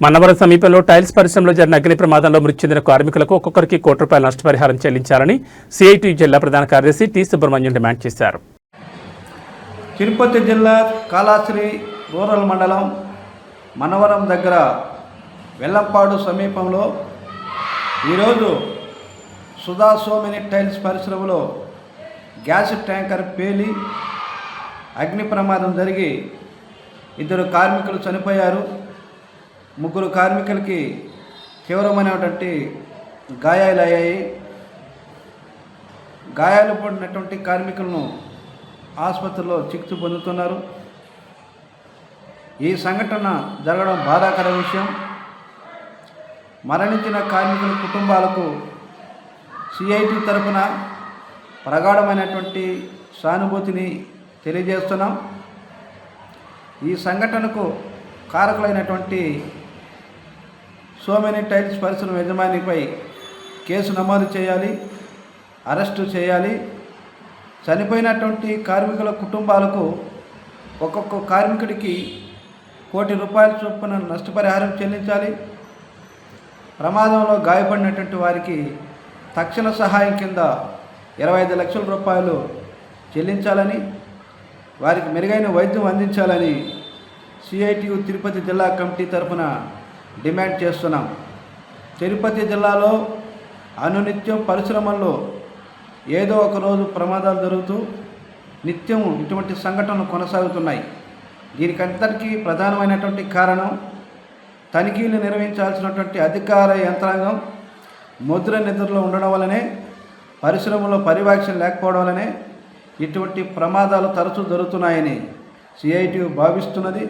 మన్నవరం సమీపంలో టైల్స్ పరిశ్రమలో జరిగిన అగ్ని ప్రమాదంలో మృతి చెందిన కార్మికులకు ఒక్కొక్కరికి ₹1 నష్టపరిహారం చెల్లించాలని సిఐటి జిల్లా ప్రధాన కార్యదర్శి టి సుబ్రహ్మణ్యం డిమాండ్ చేశారు. తిరుపతి జిల్లా కాళాశ్రీ రూరల్ మండలం మన్నవరం దగ్గర వెల్లంపాడు సమీపంలో ఈరోజు సుధా సోమిని టైల్స్ పరిశ్రమలో గ్యాస్ ట్యాంకర్ పేలి అగ్ని ప్రమాదం జరిగి 2 కార్మికులు చనిపోయారు. 3 కార్మికులకి తీవ్రమైనటువంటి గాయాలయ్యాయి. గాయాలు పడినటువంటి కార్మికులను ఆసుపత్రిలో చికిత్స పొందుతున్నారు. ఈ సంఘటన జరగడం బాధాకర విషయం. మరణించిన కార్మికుల కుటుంబాలకు సిఐటి తరఫున ప్రగాఢమైనటువంటి సానుభూతిని తెలియజేస్తున్నాం. ఈ సంఘటనకు కారకులైనటువంటి సోమిని టైల్స్ పరిశ్రమ యజమానిపై కేసు నమోదు చేయాలి, అరెస్టు చేయాలి. చనిపోయినటువంటి కార్మికుల కుటుంబాలకు ఒక్కొక్క కార్మికుడికి ₹1,00,00,000 చొప్పున నష్టపరిహారం చెల్లించాలి. ప్రమాదంలో గాయపడినటువంటి వారికి తక్షణ సహాయం కింద ₹25 లక్షల చెల్లించాలని, వారికి మెరుగైన వైద్యం అందించాలని సిఐటియు తిరుపతి జిల్లా కమిటీ తరఫున డిమాండ్ చేస్తున్నాం. తిరుపతి జిల్లాలో అనునిత్యం పరిశ్రమల్లో ఏదో ఒక రోజు ప్రమాదాలు జరుగుతూ నిత్యం ఇటువంటి సంఘటనలు కొనసాగుతున్నాయి. దీనికంతటికీ ప్రధానమైనటువంటి కారణం తనిఖీలు నిర్వహించాల్సినటువంటి అధికార యంత్రాంగం ముద్ర నిద్రలో ఉండడం వల్లనే, పరిశ్రమలో పర్యవేక్షణ లేకపోవడం వల్లనే ఇటువంటి ప్రమాదాలు తరచూ జరుగుతున్నాయని సిఐటియు భావిస్తున్నది.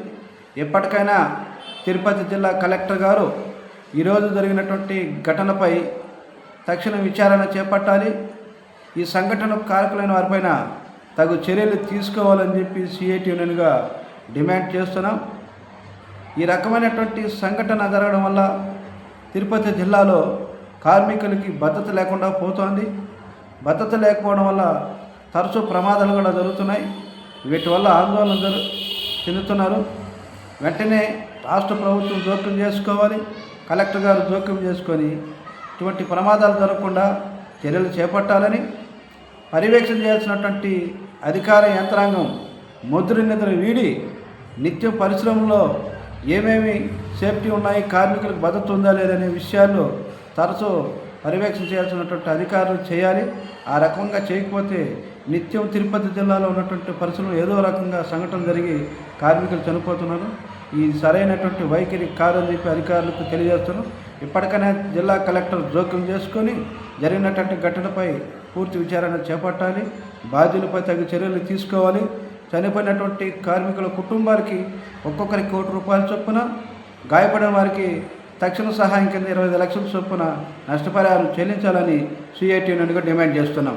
ఎప్పటికైనా తిరుపతి జిల్లా కలెక్టర్ గారు ఈరోజు జరిగినటువంటి ఘటనపై తక్షణ విచారణ చేపట్టాలి. ఈ సంఘటనకు కారకులైన వారిపైన తగు చర్యలు తీసుకోవాలని చెప్పి సిఐటి యూనియన్గా డిమాండ్ చేస్తున్నాం. ఈ రకమైనటువంటి సంఘటన జరగడం వల్ల తిరుపతి జిల్లాలో కార్మికులకి భద్రత లేకుండా పోతోంది. భద్రత లేకపోవడం వల్ల తరచూ ప్రమాదాలు కూడా జరుగుతున్నాయి. వీటి వల్ల ఆందోళన చెందుతున్నారు. వెంటనే రాష్ట్ర ప్రభుత్వం జోక్యం చేసుకోవాలి, కలెక్టర్ గారు జోక్యం చేసుకొని ఇటువంటి ప్రమాదాలు జరగకుండా చర్యలు చేపట్టాలని, పర్యవేక్షణ చేయాల్సినటువంటి అధికార యంత్రాంగం ముద్ర నిద్ర వీడి నిత్యం పరిశ్రమలో ఏమేమి సేఫ్టీ ఉన్నాయి, కార్మికులకు భద్రత ఉందా లేదనే విషయాల్లో తరచూ పర్యవేక్షణ చేయాల్సినటువంటి అధికారులు చేయాలి. ఆ రకంగా చేయకపోతే నిత్యం తిరుపతి జిల్లాలో ఉన్నటువంటి పరిశ్రమలు ఏదో రకంగా సంఘటన జరిగి కార్మికులు చనిపోతున్నారు. ఈ సరైనటువంటి వైఖరి కాదని చెప్పి అధికారులకు తెలియజేస్తున్నాం. ఇప్పటికైనా జిల్లా కలెక్టర్ జోక్యం చేసుకొని జరిగినటువంటి ఘటనపై పూర్తి విచారణ చేపట్టాలి, బాధ్యులపై తగు చర్యలు తీసుకోవాలి. చనిపోయినటువంటి కార్మికుల కుటుంబాలకి ఒక్కొక్కరికి ₹1,00,00,000 చొప్పున, గాయపడిన వారికి తక్షణ సహాయం కింద ₹25 లక్షల చొప్పున నష్టపరిహారం చెల్లించాలని సిఐటి యూనియన్గా డిమాండ్ చేస్తున్నాం.